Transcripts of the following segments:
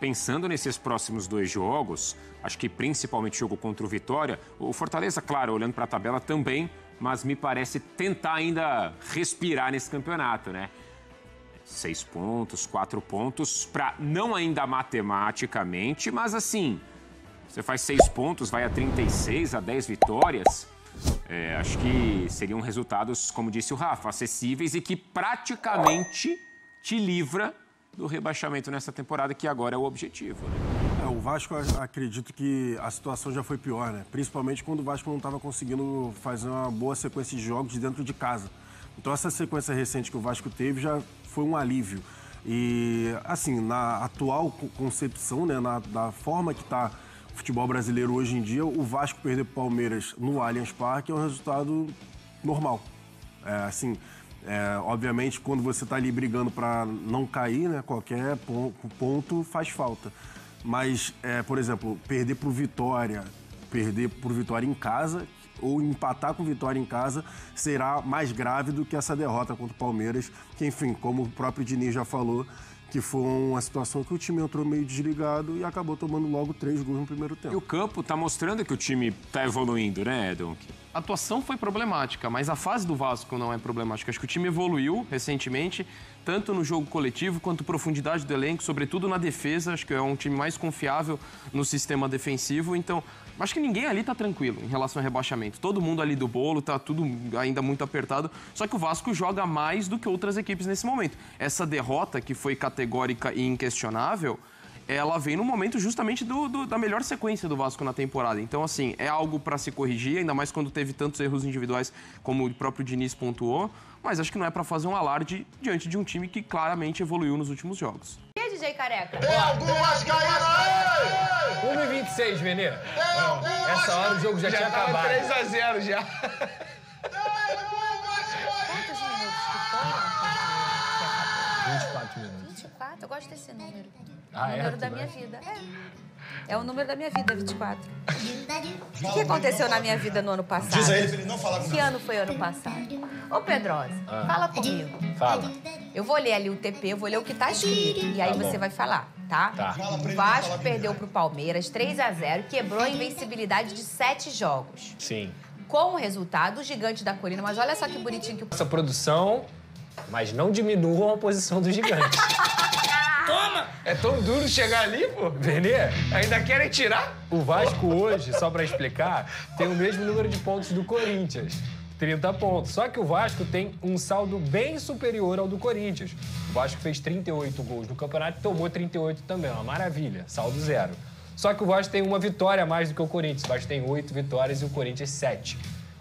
pensando nesses próximos 2 jogos, acho que principalmente o jogo contra o Vitória, o Fortaleza, claro, olhando para a tabela também, mas me parece tentar ainda respirar nesse campeonato, né? 6 pontos, 4 pontos, para não ainda matematicamente, mas assim, você faz 6 pontos, vai a 36, a 10 vitórias, acho que seriam resultados, como disse o Rafa, acessíveis e que praticamente te livra do rebaixamento nessa temporada, que agora é o objetivo, né? O Vasco, acredito que a situação já foi pior, né? Principalmente quando o Vasco não estava conseguindo fazer uma boa sequência de jogos dentro de casa. Então, essa sequência recente que o Vasco teve já foi um alívio. E, assim, na atual concepção, né, na forma que está o futebol brasileiro hoje em dia, o Vasco perder para o Palmeiras no Allianz Parque é um resultado normal. Obviamente, quando você está ali brigando para não cair, né, qualquer ponto faz falta. Mas, por exemplo, perder para o Vitória em casa ou empatar com o Vitória em casa será mais grave do que essa derrota contra o Palmeiras, que, enfim, como o próprio Diniz já falou, que foi uma situação que o time entrou meio desligado e acabou tomando logo 3 gols no primeiro tempo. E o campo está mostrando que o time está evoluindo, né, Donk? A atuação foi problemática, mas a fase do Vasco não é problemática. Acho que o time evoluiu recentemente, tanto no jogo coletivo quanto profundidade do elenco, sobretudo na defesa. Acho que é um time mais confiável no sistema defensivo. Então, acho que ninguém ali está tranquilo em relação ao rebaixamento. Todo mundo ali do bolo, tá tudo ainda muito apertado. Só que o Vasco joga mais do que outras equipes nesse momento. Essa derrota, que foi categórica e inquestionável, ela vem no momento justamente da melhor sequência do Vasco na temporada. Então, assim, é algo para se corrigir, ainda mais quando teve tantos erros individuais como o próprio Diniz pontuou. Mas acho que não é para fazer um alarde diante de um time que claramente evoluiu nos últimos jogos. E aí, DJ Careca? Tem algum vascaíno aí? 1h26, Venê. Essa hora o jogo já tinha acabado. 3-0 já. Quantos minutos que foram? 24 minutos. 24? Eu gosto desse número. Ah, o é? número da minha vida. É o número da minha vida, 24. O que aconteceu na minha vida no ano passado? Diz a ele pra ele não falar com Que ano foi ano passado? Ô, Pedrosa, fala comigo. Fala. Eu vou ler ali o TP, eu vou ler o que tá escrito. E aí você vai falar, tá? Tá. O Vasco perdeu pro Palmeiras 3-0 e quebrou a invencibilidade de 7 jogos. Sim. Com o resultado, o gigante da colina. Mas olha só que bonitinho que o... Essa produção, mas não diminuam a posição do gigante. Toma! É tão duro chegar ali, pô. Venê, Ainda querem tirar? o Vasco hoje, só pra explicar, tem o mesmo número de pontos do Corinthians. 30 pontos. Só que o Vasco tem um saldo bem superior ao do Corinthians. O Vasco fez 38 gols no campeonato e tomou 38 também. Uma maravilha. Saldo 0. Só que o Vasco tem uma vitória a mais do que o Corinthians. O Vasco tem 8 vitórias e o Corinthians 7.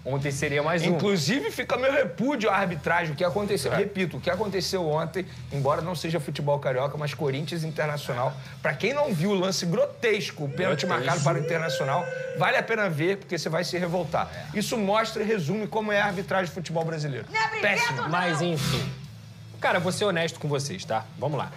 Ontem seria mais um. Inclusive, fica meu repúdio à arbitragem. O que aconteceu, repito, o que aconteceu ontem, embora não seja futebol carioca, mas Corinthians Internacional. Pra quem não viu o lance grotesco, o pênalti marcado para o Internacional, vale a pena ver, porque você vai se revoltar. Isso mostra e resume como é a arbitragem de futebol brasileiro. Péssimo. Mas, enfim. Cara, vou ser honesto com vocês, tá? Vamos lá.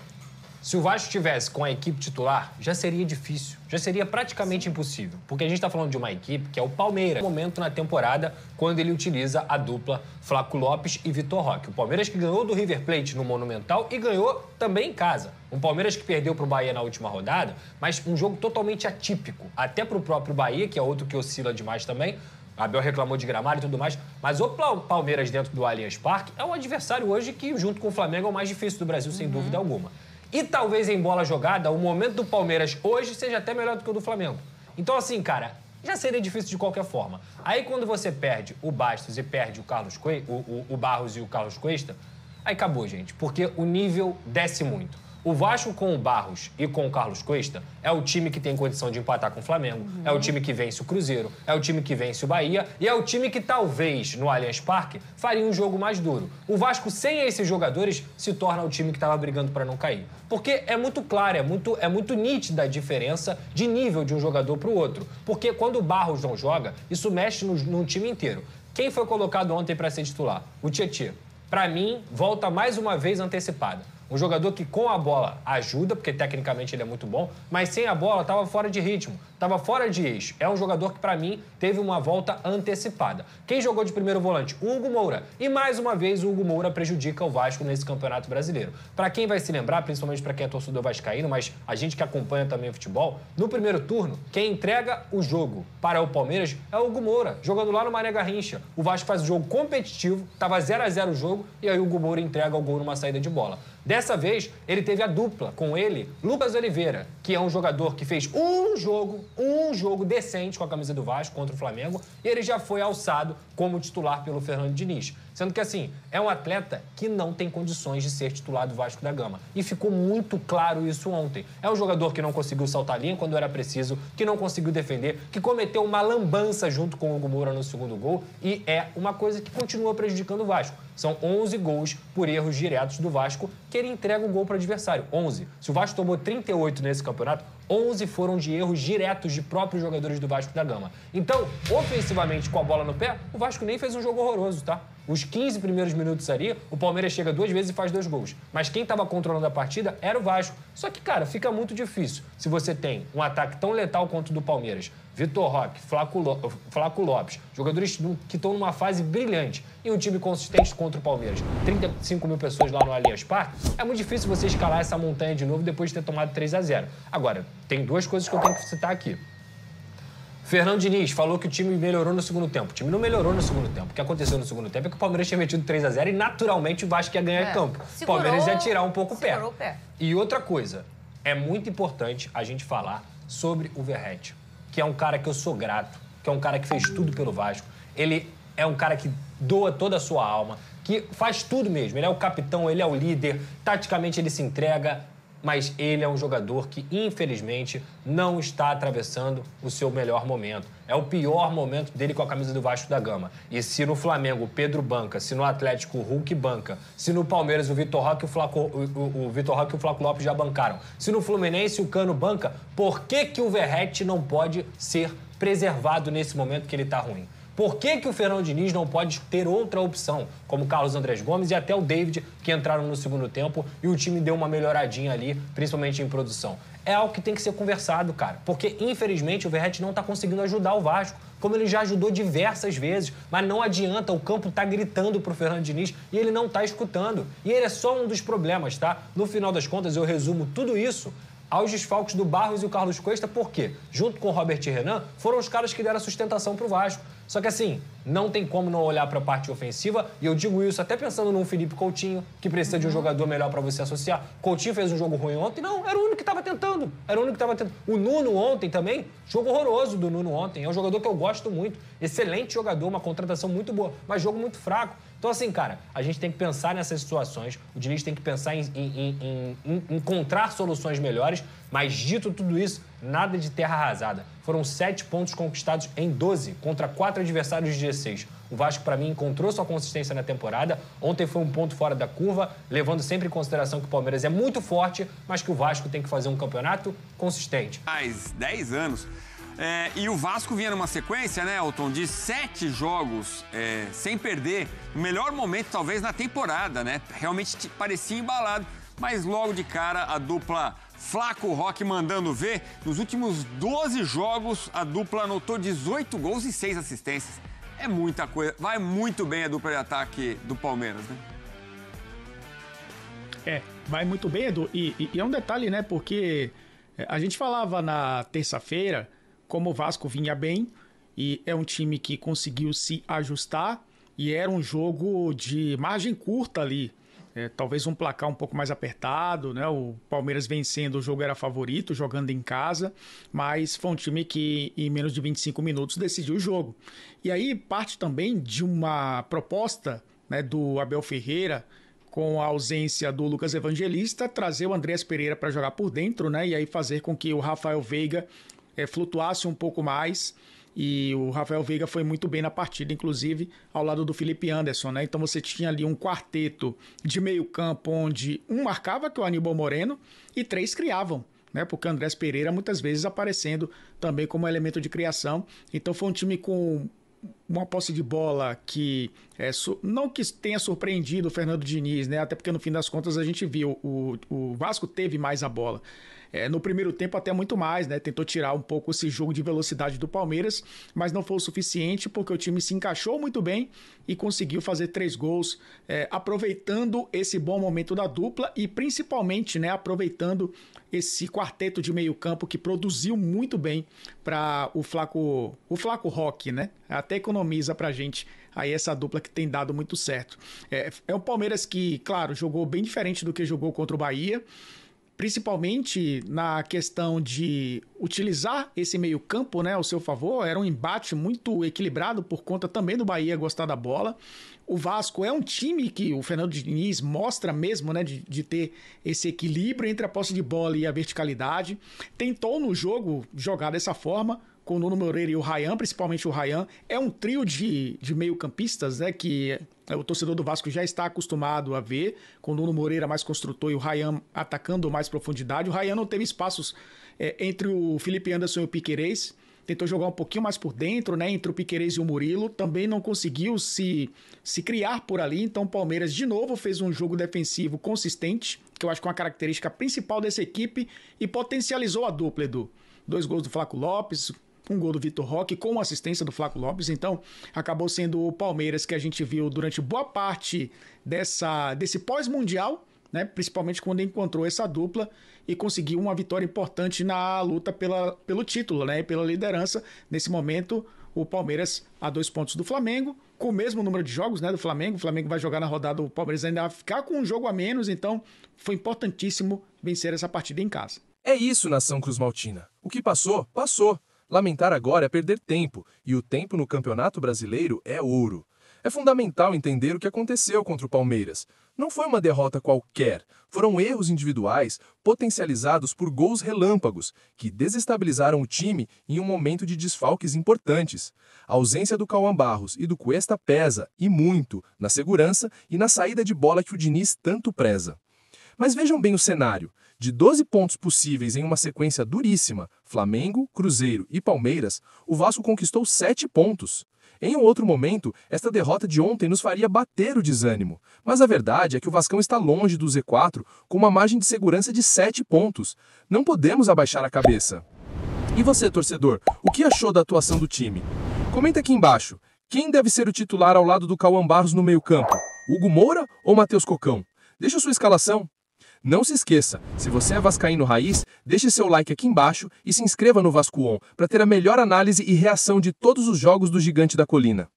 Se o Vasco estivesse com a equipe titular, já seria difícil. Já seria praticamente impossível. Porque a gente tá falando de uma equipe que é o Palmeiras. No momento na temporada, quando ele utiliza a dupla Flaco Lopes e Vitor Roque. O Palmeiras que ganhou do River Plate no Monumental e ganhou também em casa. Um Palmeiras que perdeu pro Bahia na última rodada, mas um jogo totalmente atípico. Até pro próprio Bahia, que é outro que oscila demais também. A Abel reclamou de gramado e tudo mais. Mas o Palmeiras dentro do Allianz Parque é um adversário hoje que, junto com o Flamengo, é o mais difícil do Brasil, sem dúvida alguma. E talvez em bola jogada, o momento do Palmeiras hoje seja até melhor do que o do Flamengo. Então, assim, cara, já seria difícil de qualquer forma. Aí, quando você perde o Bastos e perde o Barros e o Carlos Cuesta, aí acabou, gente. Porque o nível desce muito. O Vasco com o Barros e com o Carlos Cuesta é o time que tem condição de empatar com o Flamengo, é o time que vence o Cruzeiro, é o time que vence o Bahia e é o time que talvez no Allianz Parque faria um jogo mais duro. O Vasco sem esses jogadores se torna o time que estava brigando para não cair. Porque é muito claro, é muito nítida a diferença de nível de um jogador para o outro. Porque quando o Barros não joga, isso mexe no time inteiro. Quem foi colocado ontem para ser titular? O Tietê. Para mim, volta mais uma vez antecipada. Um jogador que com a bola ajuda, porque tecnicamente ele é muito bom, mas sem a bola estava fora de ritmo, estava fora de eixo. É um jogador que, para mim, teve uma volta antecipada. Quem jogou de primeiro volante? O Hugo Moura. E, mais uma vez, o Hugo Moura prejudica o Vasco nesse Campeonato Brasileiro. Para quem vai se lembrar, principalmente para quem é torcedor vascaíno, mas a gente que acompanha também o futebol, no primeiro turno, quem entrega o jogo para o Palmeiras é o Hugo Moura, jogando lá no Mané Garrincha. O Vasco faz o jogo competitivo, estava 0-0 o jogo, e aí o Hugo Moura entrega o gol numa saída de bola. Dessa vez, ele teve a dupla com ele, Lucas Oliveira, que é um jogador que fez um jogo decente com a camisa do Vasco contra o Flamengo, e ele já foi alçado como titular pelo Fernando Diniz. Sendo que, assim, é um atleta que não tem condições de ser titular do Vasco da Gama. E ficou muito claro isso ontem. É um jogador que não conseguiu saltar a linha quando era preciso, que não conseguiu defender, que cometeu uma lambança junto com o Hugo Moura no segundo gol, e é uma coisa que continua prejudicando o Vasco. São 11 gols por erros diretos do Vasco que ele entrega o gol para o adversário. 11. Se o Vasco tomou 38 nesse campeonato, 11 foram de erros diretos de próprios jogadores do Vasco da Gama. Então, ofensivamente, com a bola no pé, o Vasco nem fez um jogo horroroso, tá? Os 15 primeiros minutos ali, o Palmeiras chega 2 vezes e faz 2 gols. Mas quem estava controlando a partida era o Vasco. Só que, cara, fica muito difícil. Se você tem um ataque tão letal quanto o do Palmeiras, Vitor Roque, Flaco Lopes, jogadores que estão numa fase brilhante, e um time consistente contra o Palmeiras, 35 mil pessoas lá no Allianz Parque, é muito difícil você escalar essa montanha de novo depois de ter tomado 3-0. Agora, tem 2 coisas que eu tenho que citar aqui. Fernando Diniz falou que o time melhorou no segundo tempo. O time não melhorou no segundo tempo. O que aconteceu no segundo tempo é que o Palmeiras tinha metido 3-0 e naturalmente o Vasco ia ganhar campo. O Palmeiras ia tirar um pouco o pé. E outra coisa, é muito importante a gente falar sobre o Verratti, que é um cara que eu sou grato, que é um cara que fez tudo pelo Vasco. Ele é um cara que doa toda a sua alma, que faz tudo mesmo. Ele é o capitão, ele é o líder, taticamente ele se entrega, mas ele é um jogador que, infelizmente, não está atravessando o seu melhor momento. É o pior momento dele com a camisa do Vasco da Gama. E se no Flamengo o Pedro banca, se no Atlético o Hulk banca, se no Palmeiras o Vitor Roque e o Flaco Lopes já bancaram, se no Fluminense o Cano banca, por que o Verratti não pode ser preservado nesse momento que ele está ruim? Por que o Fernando Diniz não pode ter outra opção, como o Carlos Andrés Gomes e até o David, que entraram no segundo tempo e o time deu uma melhoradinha ali, principalmente em produção? É algo que tem que ser conversado, cara, porque infelizmente o Verratti não está conseguindo ajudar o Vasco, como ele já ajudou diversas vezes, mas não adianta, o campo tá gritando pro Fernando Diniz e ele não tá escutando. E ele é só um dos problemas, tá? No final das contas, eu resumo tudo isso aos desfalques do Barros e o Carlos Cuesta, porque, junto com o Robert e Renan, foram os caras que deram a sustentação pro Vasco. Só que assim, não tem como não olhar para a parte ofensiva, e eu digo isso até pensando num Felipe Coutinho, que precisa de um jogador melhor para você associar. Coutinho fez um jogo ruim ontem? Não, era o único que estava tentando. O Nuno ontem também, jogo horroroso do Nuno ontem. É um jogador que eu gosto muito. Excelente jogador, uma contratação muito boa, mas jogo muito fraco. Então, assim, cara, a gente tem que pensar nessas situações, o Diniz tem que pensar em encontrar soluções melhores, mas dito tudo isso, nada de terra arrasada. Foram 7 pontos conquistados em 12 contra 4 adversários de 16. O Vasco, para mim, encontrou sua consistência na temporada. Ontem foi um ponto fora da curva, levando sempre em consideração que o Palmeiras é muito forte, mas que o Vasco tem que fazer um campeonato consistente. Mais 10 anos. E o Vasco vinha numa sequência, né, Elton, de 7 jogos sem perder. O melhor momento, talvez, na temporada, né? Realmente parecia embalado. Mas logo de cara, a dupla Flaco Roque mandando ver. Nos últimos 12 jogos, a dupla anotou 18 gols e 6 assistências. É muita coisa. Vai muito bem a dupla de ataque do Palmeiras, né? Vai muito bem, Edu. E é um detalhe, né? Porque a gente falava na terça-feira como o Vasco vinha bem e é um time que conseguiu se ajustar e era um jogo de margem curta ali. Talvez um placar um pouco mais apertado, né? O Palmeiras vencendo, o jogo era favorito, jogando em casa, mas foi um time que em menos de 25 minutos decidiu o jogo. E aí parte também de uma proposta, né, do Abel Ferreira, com a ausência do Lucas Evangelista, trazer o Andreas Pereira para jogar por dentro, né? E aí fazer com que o Rafael Veiga flutuasse um pouco mais. E o Rafael Veiga foi muito bem na partida, inclusive ao lado do Felipe Anderson, né? Então você tinha ali um quarteto de meio campo onde um marcava, que é o Aníbal Moreno, e 3 criavam, né? Porque o Andreas Pereira muitas vezes aparecendo também como elemento de criação. Então foi um time com uma posse de bola que não que tenha surpreendido o Fernando Diniz, né? Até porque no fim das contas a gente viu o Vasco teve mais a bola. No primeiro tempo até muito mais, né? Tentou tirar um pouco esse jogo de velocidade do Palmeiras, mas não foi o suficiente porque o time se encaixou muito bem e conseguiu fazer 3 gols, aproveitando esse bom momento da dupla e principalmente, né, aproveitando esse quarteto de meio campo que produziu muito bem para o Flaco Roque, né? Até economiza pra gente aí essa dupla que tem dado muito certo. É o Palmeiras que, claro, jogou bem diferente do que jogou contra o Bahia, principalmente na questão de utilizar esse meio-campo, né, ao seu favor. Era um embate muito equilibrado por conta também do Bahia gostar da bola. O Vasco é um time que o Fernando Diniz mostra mesmo, né, de ter esse equilíbrio entre a posse de bola e a verticalidade. Tentou no jogo jogar dessa forma, com o Nuno Moreira e o Ryan, principalmente o Ryan. É um trio de meio-campistas, né, que o torcedor do Vasco já está acostumado a ver, com o Nuno Moreira mais construtor e o Ryan atacando mais profundidade. O Ryan não teve espaços entre o Felipe Anderson e o Piquerez, tentou jogar um pouquinho mais por dentro, né, entre o Piquerez e o Murilo, também não conseguiu se criar por ali. Então o Palmeiras de novo fez um jogo defensivo consistente, que eu acho que é uma característica principal dessa equipe, e potencializou a dupla, Edu. 2 gols do Flaco Lopes, 1 gol do Vitor Roque com assistência do Flaco Lopes. Então acabou sendo o Palmeiras que a gente viu durante boa parte desse pós-mundial, né? Principalmente quando encontrou essa dupla e conseguiu uma vitória importante na luta pelo título, né? Pela liderança. Nesse momento, o Palmeiras a 2 pontos do Flamengo, com o mesmo número de jogos, né, do Flamengo. O Flamengo vai jogar na rodada, o Palmeiras ainda vai ficar com um jogo a menos, então foi importantíssimo vencer essa partida em casa. É isso, nação cruzmaltina. O que passou, passou. Lamentar agora é perder tempo, e o tempo no Campeonato Brasileiro é ouro. É fundamental entender o que aconteceu contra o Palmeiras. Não foi uma derrota qualquer, foram erros individuais potencializados por gols relâmpagos, que desestabilizaram o time em um momento de desfalques importantes. A ausência do Cauã Barros e do Cuesta pesa, e muito, na segurança e na saída de bola que o Diniz tanto preza. Mas vejam bem o cenário. De 12 pontos possíveis em uma sequência duríssima, Flamengo, Cruzeiro e Palmeiras, o Vasco conquistou 7 pontos. Em um outro momento, esta derrota de ontem nos faria bater o desânimo. Mas a verdade é que o Vascão está longe do Z4 com uma margem de segurança de 7 pontos. Não podemos abaixar a cabeça. E você, torcedor, o que achou da atuação do time? Comenta aqui embaixo. Quem deve ser o titular ao lado do Cauã Barros no meio-campo? Hugo Moura ou Matheus Cocão? Deixa sua escalação. Não se esqueça, se você é vascaíno raiz, deixe seu like aqui embaixo e se inscreva no Vasco On para ter a melhor análise e reação de todos os jogos do Gigante da Colina.